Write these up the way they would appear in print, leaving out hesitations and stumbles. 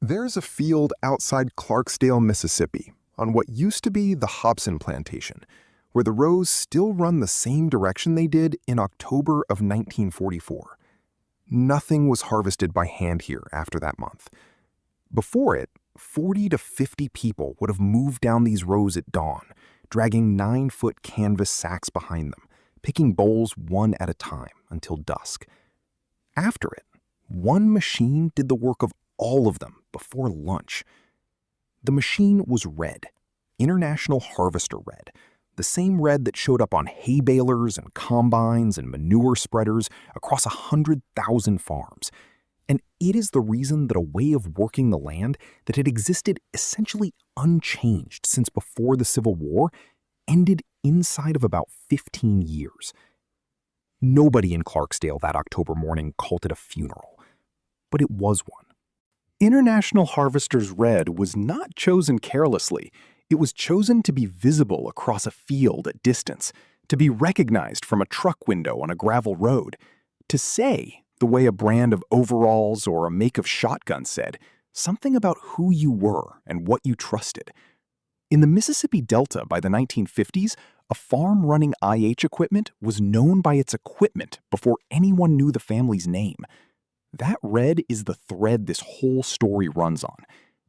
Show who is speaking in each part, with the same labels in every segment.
Speaker 1: There's a field outside Clarksdale, Mississippi, on what used to be the Hobson Plantation, where the rows still run the same direction they did in October of 1944. Nothing was harvested by hand here after that month. Before it, 40 to 50 people would have moved down these rows at dawn, dragging 9-foot canvas sacks behind them, picking bowls one at a time until dusk. After it, one machine did the work of all of them before lunch. The machine was red, International Harvester red, the same red that showed up on hay balers and combines and manure spreaders across 100,000 farms. And it is the reason that a way of working the land that had existed essentially unchanged since before the Civil War ended inside of about 15 years. Nobody in Clarksdale that October morning called it a funeral, but it was one.
Speaker 2: International Harvester's red was not chosen carelessly. It was chosen to be visible across a field at distance, to be recognized from a truck window on a gravel road, to say, the way a brand of overalls or a make of shotgun said, something about who you were and what you trusted. In the Mississippi Delta by the 1950s, a farm running IH equipment was known by its equipment before anyone knew the family's name. That red is the thread this whole story runs on.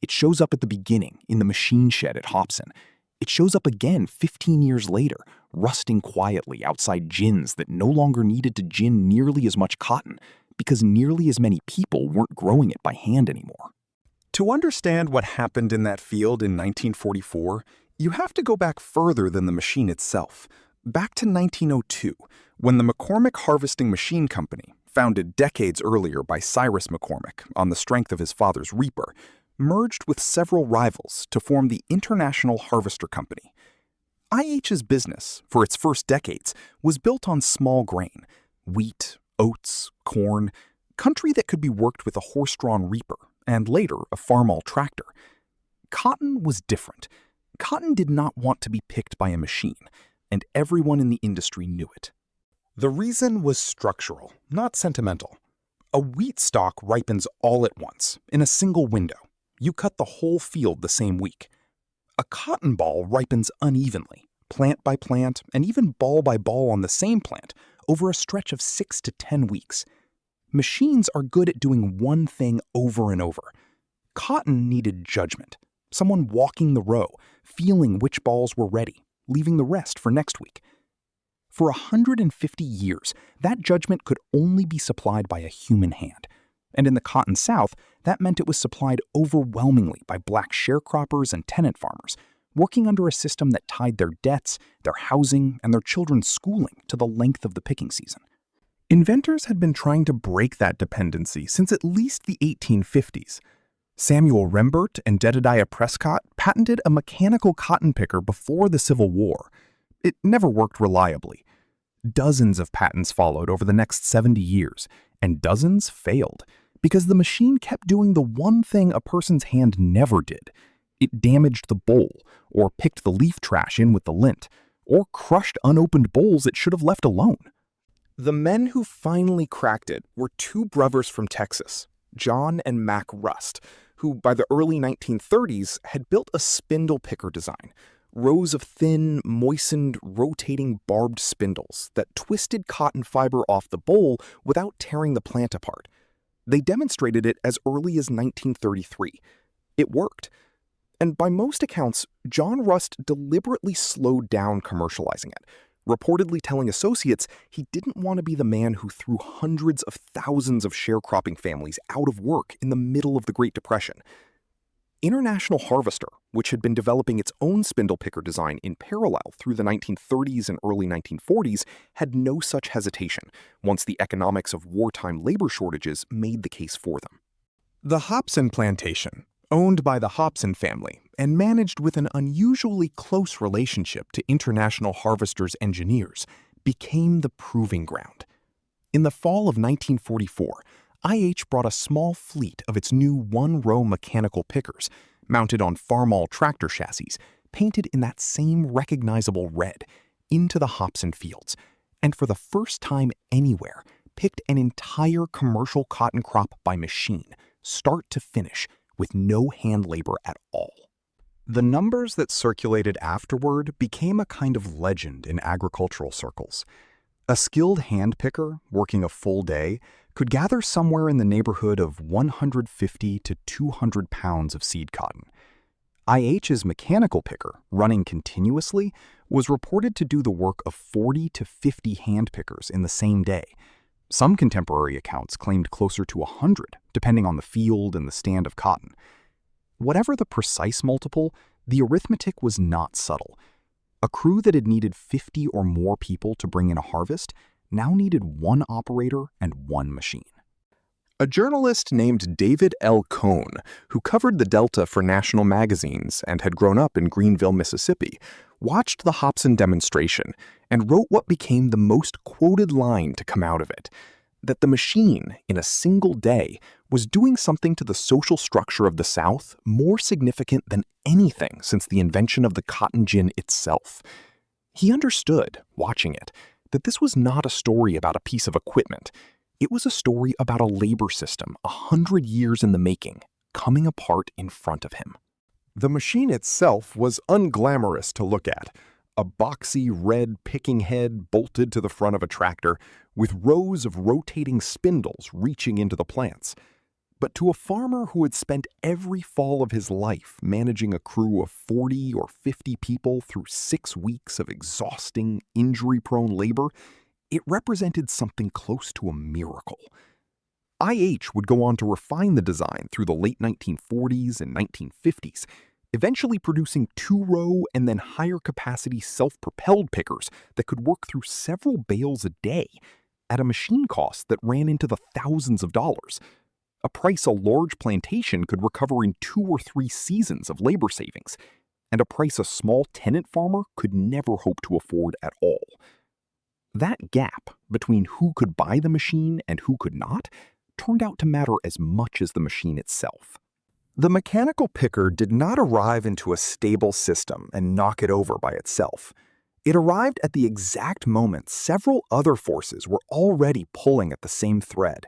Speaker 2: It shows up at the beginning in the machine shed at Hobson. It shows up again 15 years later, rusting quietly outside gins that no longer needed to gin nearly as much cotton because nearly as many people weren't growing it by hand anymore.
Speaker 3: To understand what happened in that field in 1944, you have to go back further than the machine itself, back to 1902, when the McCormick Harvesting Machine Company, founded decades earlier by Cyrus McCormick on the strength of his father's reaper, merged with several rivals to form the International Harvester Company. IH's business, for its first decades, was built on small grain, wheat, oats, corn, country that could be worked with a horse-drawn reaper, and later a farmall tractor. Cotton was different. Cotton did not want to be picked by a machine, and everyone in the industry knew it. The reason was structural, not sentimental. A wheat stalk ripens all at once, in a single window. You cut the whole field the same week. A cotton ball ripens unevenly, plant by plant, and even ball by ball on the same plant, over a stretch of 6 to 10 weeks. Machines are good at doing one thing over and over. Cotton needed judgment, someone walking the row, feeling which balls were ready, leaving the rest for next week. For 150 years, that judgment could only be supplied by a human hand. And in the Cotton South, that meant it was supplied overwhelmingly by black sharecroppers and tenant farmers, working under a system that tied their debts, their housing, and their children's schooling to the length of the picking season.
Speaker 1: Inventors had been trying to break that dependency since at least the 1850s. Samuel Rembert and Jedediah Prescott patented a mechanical cotton picker before the Civil War. It never worked reliably. Dozens of patents followed over the next 70 years, and dozens failed because the machine kept doing the one thing a person's hand never did. It damaged the bowl, or picked the leaf trash in with the lint, or crushed unopened bowls it should have left alone. The men who finally cracked it were two brothers from Texas, John and Mac Rust, who by the early 1930s had built a spindle picker design, rows of thin, moistened, rotating barbed spindles that twisted cotton fiber off the bowl without tearing the plant apart. They demonstrated it as early as 1933. It worked. And by most accounts, John Rust deliberately slowed down commercializing it, reportedly telling associates he didn't want to be the man who threw hundreds of thousands of sharecropping families out of work in the middle of the Great Depression. International Harvester, which had been developing its own spindle picker design in parallel through the 1930s and early 1940s, had no such hesitation once the economics of wartime labor shortages made the case for them. The Hobson Plantation, owned by the Hobson family and managed with an unusually close relationship to International Harvester's engineers, became the proving ground. In the fall of 1944, IH brought a small fleet of its new one-row mechanical pickers, mounted on farmall tractor chassis, painted in that same recognizable red, into the Hobson fields, and for the first time anywhere, picked an entire commercial cotton crop by machine, start to finish,
Speaker 2: with no hand labor at all.
Speaker 3: The numbers that circulated afterward became a kind of legend in agricultural circles. A skilled hand picker, working a full day, could gather somewhere in the neighborhood of 150 to 200 pounds of seed cotton. IH's mechanical picker, running continuously, was reported to do the work of 40 to 50 hand pickers in the same day. Some contemporary accounts claimed closer to 100, depending on the field and the stand of cotton. Whatever the precise multiple, the arithmetic was not subtle. A crew that had needed 50 or more people to bring in a harvest now needed one operator and one machine.
Speaker 1: A journalist named David L. Cohn, who covered the Delta for national magazines and had grown up in Greenville, Mississippi, watched the Hobson demonstration and wrote what became the most quoted line to come out of it: that the machine, in a single day, was doing something to the social structure of the South more significant than anything since the invention of the cotton gin itself. He understood, watching it, that this was not a story about a piece of equipment. It was a story about a labor system 100 years in the making, coming apart in front of him. The machine itself was unglamorous to look at. A boxy red picking head bolted to the front of a tractor, with rows of rotating spindles reaching into the plants. But to a farmer who had spent every fall of his life managing a crew of 40 or 50 people through 6 weeks of exhausting, injury-prone labor, it represented something close to a miracle. IH would go on to refine the design through the late 1940s and 1950s, eventually producing 2-row and then higher-capacity self-propelled pickers that could work through several bales a day at a machine cost that ran into the thousands of dollars, a price a large plantation could recover in 2 or 3 seasons of labor savings, and a price a small tenant farmer could never hope to afford at all. That gap between who could buy the machine and who could not turned out to matter as much as the machine itself. The mechanical picker did not arrive into a stable system and knock it over by itself. It arrived at the exact moment several other forces were already pulling at the same thread.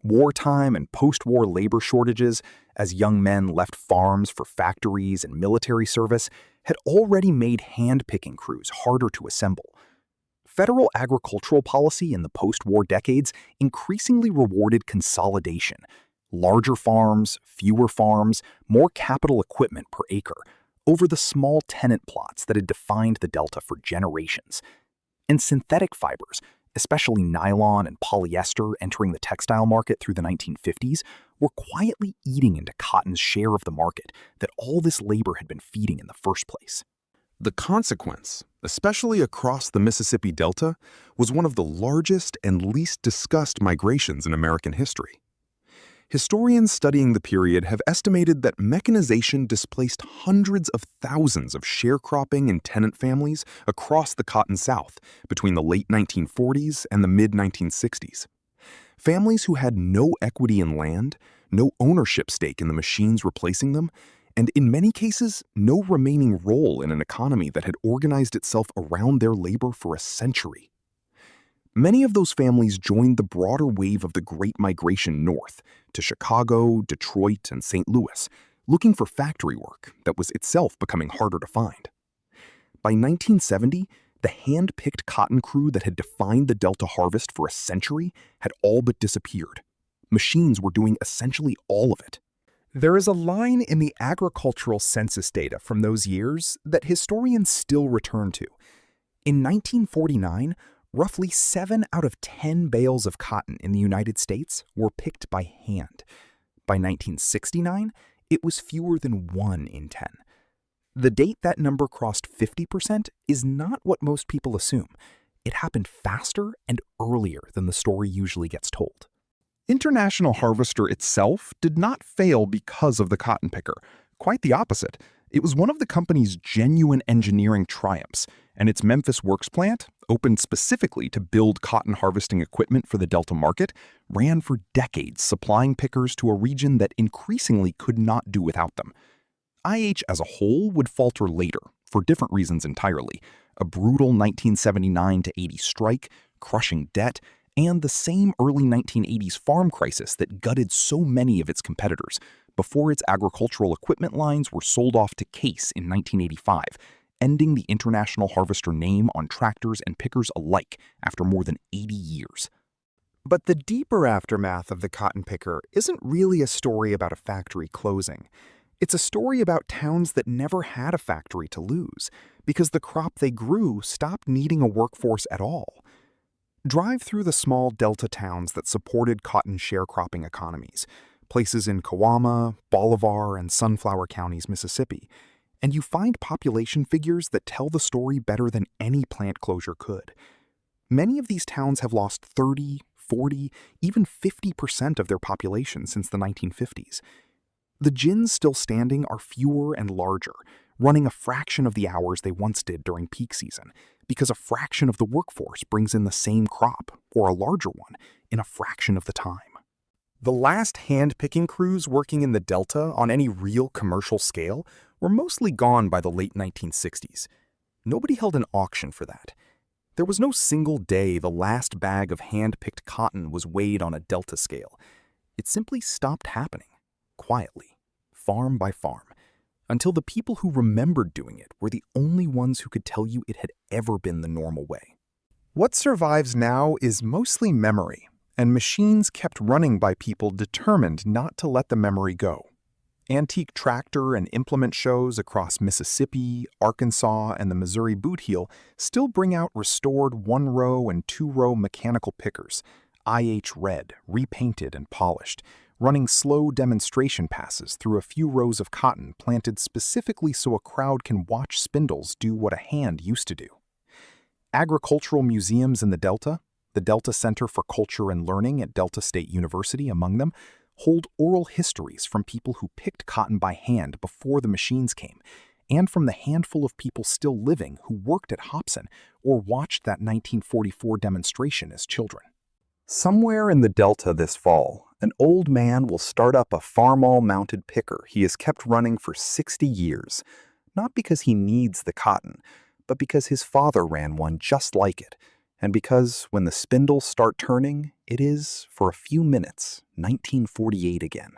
Speaker 1: Wartime and post-war labor shortages, as young men left farms for factories and military service, had already made hand-picking crews harder to assemble. Federal agricultural policy in the post-war decades increasingly rewarded consolidation. Larger farms, fewer farms, more capital equipment per acre, over the small tenant plots that had defined the Delta for generations. And synthetic fibers, especially nylon and polyester entering the textile market through the 1950s, were quietly eating into cotton's share of the market that all this labor had been feeding in the first place. The consequence, especially across the Mississippi Delta, was one of the largest and least discussed migrations in American history. Historians studying the period have estimated that mechanization displaced hundreds of thousands of sharecropping and tenant families across the Cotton South between the late 1940s and the mid-1960s. Families who had no equity in land, no ownership stake in the machines replacing them, and in many cases, no remaining role in an economy that had organized itself around their labor for a century. Many of those families joined the broader wave of the Great Migration north to Chicago, Detroit, and St. Louis, looking for factory work that was itself becoming harder to find. By 1970, the hand-picked cotton crew that had defined the Delta harvest for a century had all but disappeared. Machines were doing essentially all of it.
Speaker 2: There is a line in the agricultural census data from those years that historians still return to. In 1949, roughly 7 out of 10 bales of cotton in the United States were picked by hand. By 1969, it was fewer than 1 in 10. The date that number crossed 50% is not what most people assume. It happened faster and earlier than the story usually gets told.
Speaker 1: International Harvester itself did not fail because of the cotton picker. Quite the opposite. It was one of the company's genuine engineering triumphs, and its Memphis Works plant, opened specifically to build cotton harvesting equipment for the Delta market, ran for decades supplying pickers to a region that increasingly could not do without them. IH as a whole would falter later, for different reasons entirely: a brutal 1979-80 strike, crushing debt, and the same early 1980s farm crisis that gutted so many of its competitors, before its agricultural equipment lines were sold off to Case in 1985, ending the International Harvester name on tractors and pickers alike after more than 80 years.
Speaker 3: But the deeper aftermath of the cotton picker isn't really a story about a factory closing. It's a story about towns that never had a factory to lose, because the crop they grew stopped needing a workforce at all. Drive through the small delta towns that supported cotton sharecropping economies, places in Kawama, Bolivar, and Sunflower Counties, Mississippi, and you find population figures that tell the story better than any plant closure could. Many of these towns have lost 30, 40, even 50% of their population since the 1950s. The gins still standing are fewer and larger, running a fraction of the hours they once did during peak season, because a fraction of the workforce brings in the same crop, or a larger one, in a fraction of the time. The last hand-picking crews working in the Delta on any real commercial scale were mostly gone by the late 1960s. Nobody held an auction for that. There was no single day the last bag of hand-picked cotton was weighed on a Delta scale. It simply stopped happening, quietly, farm by farm, until the people who remembered doing it were the only ones who could tell you it had ever been the normal way. What survives now is mostly memory, and machines kept running by people determined not to let the memory go. Antique tractor and implement shows across Mississippi, Arkansas, and the Missouri Boot Heel still bring out restored one-row and two-row mechanical pickers, IH red, repainted and polished, running slow demonstration passes through a few rows of cotton planted specifically so a crowd can watch spindles do what a hand used to do. Agricultural museums in the Delta Center for Culture and Learning at Delta State University among them, hold oral histories from people who picked cotton by hand before the machines came, and from the handful of people still living who worked at Hobson or watched that 1944 demonstration as children. Somewhere in the Delta this fall, an old man will start up a Farmall-mounted picker he has kept running for 60 years, not because he needs the cotton, but because his father ran one just like it, and because when the spindles start turning, it is, for a few minutes, 1948 again.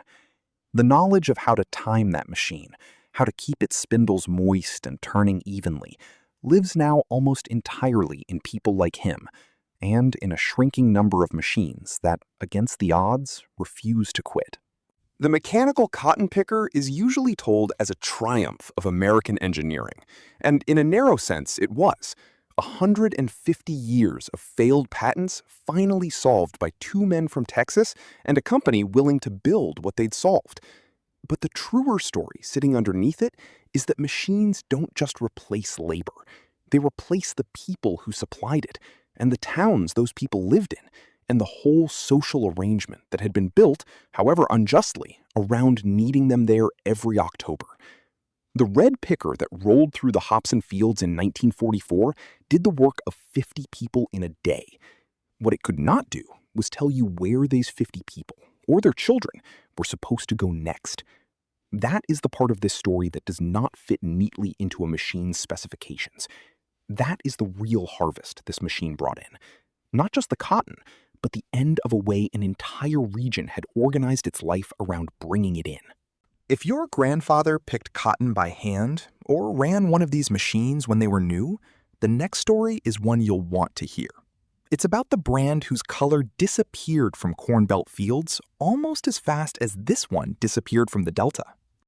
Speaker 3: The knowledge of how to time that machine, how to keep its spindles moist and turning evenly, lives now almost entirely in people like him, and in a shrinking number of machines that, against the odds, refuse to quit. The mechanical cotton picker is usually told as a triumph of American engineering, and in a narrow sense it was. 150 years of failed patents finally solved by two men from Texas and a company willing to build what they'd solved. But the truer story sitting underneath it is that machines don't just replace labor. They replace the people who supplied it, and the towns those people lived in, and the whole social arrangement that had been built, however unjustly, around needing them there every October. The red picker that rolled through the Hobson fields in 1944 did the work of 50 people in a day. What it could not do was tell you where these 50 people, or their children, were supposed to go next. That is the part of this story that does not fit neatly into a machine's specifications. That is the real harvest this machine brought in. Not just the cotton, but the end of a way an entire region had organized its life around bringing it in. If your grandfather picked cotton by hand, or ran one of these machines when they were new, the next story is one you'll want to hear. It's about the brand whose color disappeared from Corn Belt fields almost as fast as this one disappeared from the Delta.